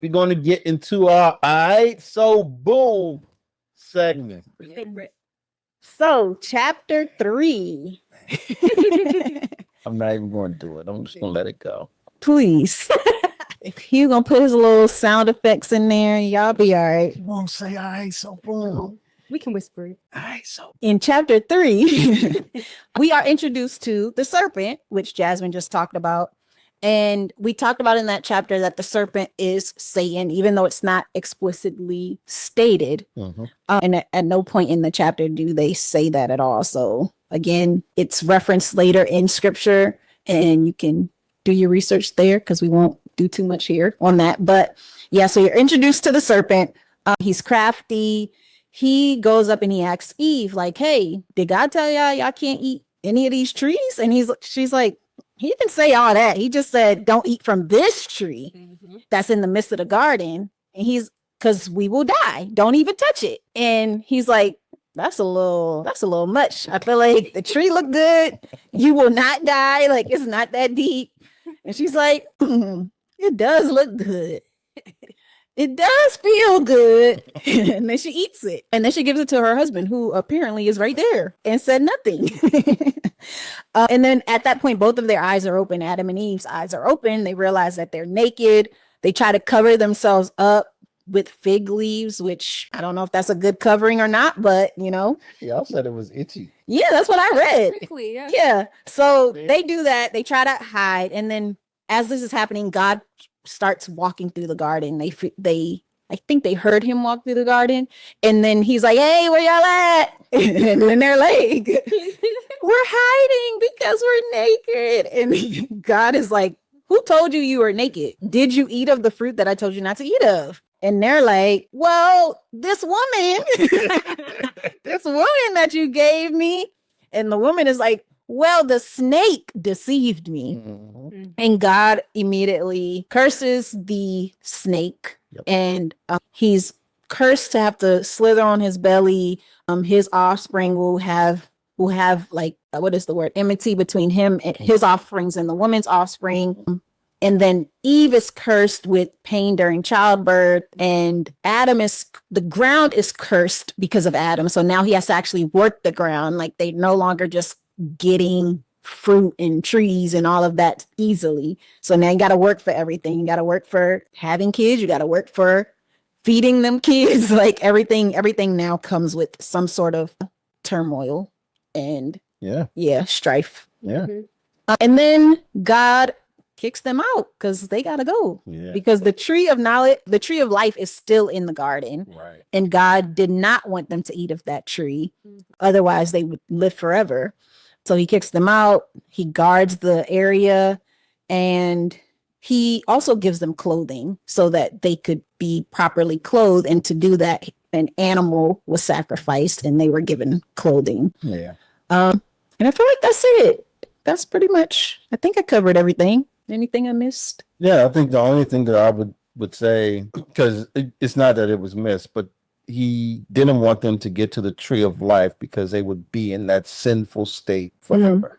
we're going to get into our all right, so boom segment. So, chapter 3. I'm not even going to do it. I'm just going to let it go. Please. He's going to put his little sound effects in there. Y'all be all right. You won't say all right, so boom. We can whisper it. All right, so In chapter 3, we are introduced to the serpent, which Jasmine just talked about. And we talked about in that chapter that the serpent is Satan, even though it's not explicitly stated. And at no point in the chapter do they say that at all. So again, it's referenced later in scripture, and you can do your research there because we won't do too much here on that. But yeah, so you're introduced to the serpent. He's crafty. He goes up and he asks Eve, like, hey, did God tell y'all can't eat any of these trees? And she's like, he didn't say all that. He just said, don't eat from this tree that's in the midst of the garden. And because we will die. Don't even touch it. And he's like, that's a little much. I feel like the tree looked good. You will not die. Like, it's not that deep. And she's like, it does look good. It does feel good. And then she eats it. And then she gives it to her husband, who apparently is right there, and said nothing. And then at that point, both of their eyes are open. Adam and Eve's eyes are open. They realize that they're naked. They try to cover themselves up with fig leaves, which I don't know if that's a good covering or not, but y'all said it was itchy. Yeah, that's what I read. Quickly, yeah. Yeah. So they do that. They try to hide. And then as this is happening, God starts walking through the garden. I think they heard him walk through the garden, and then he's like, hey, where y'all at? And then they're like, we're hiding because we're naked. And God is like, who told you were naked? Did you eat of the fruit that I told you not to eat of? And they're like, well, this woman that you gave me. And the woman is like, well, the snake deceived me. And God immediately curses the snake. And he's cursed to have to slither on his belly. His offspring will have like, what is the word? Enmity between him and his offerings and the woman's offspring. And then Eve is cursed with pain during childbirth, and the ground is cursed because of Adam. So now he has to actually work the ground. Like, they no longer just getting fruit and trees and all of that easily. So now you got to work for everything. You got to work for having kids. You got to work for feeding them kids. Like, everything now comes with some sort of turmoil and strife. And then God kicks them out because they gotta go. Because the tree of knowledge, the tree of life, is still in the garden, and God did not want them to eat of that tree. Otherwise they would live forever. So he kicks them out. He guards the area, and he also gives them clothing so that they could be properly clothed. And to do that, an animal was sacrificed and they were given clothing. And I feel like that's it. That's pretty much, I think I covered everything. Anything I missed? Yeah, I think the only thing that I would say, because it's not that it was missed, but he didn't want them to get to the tree of life because they would be in that sinful state forever.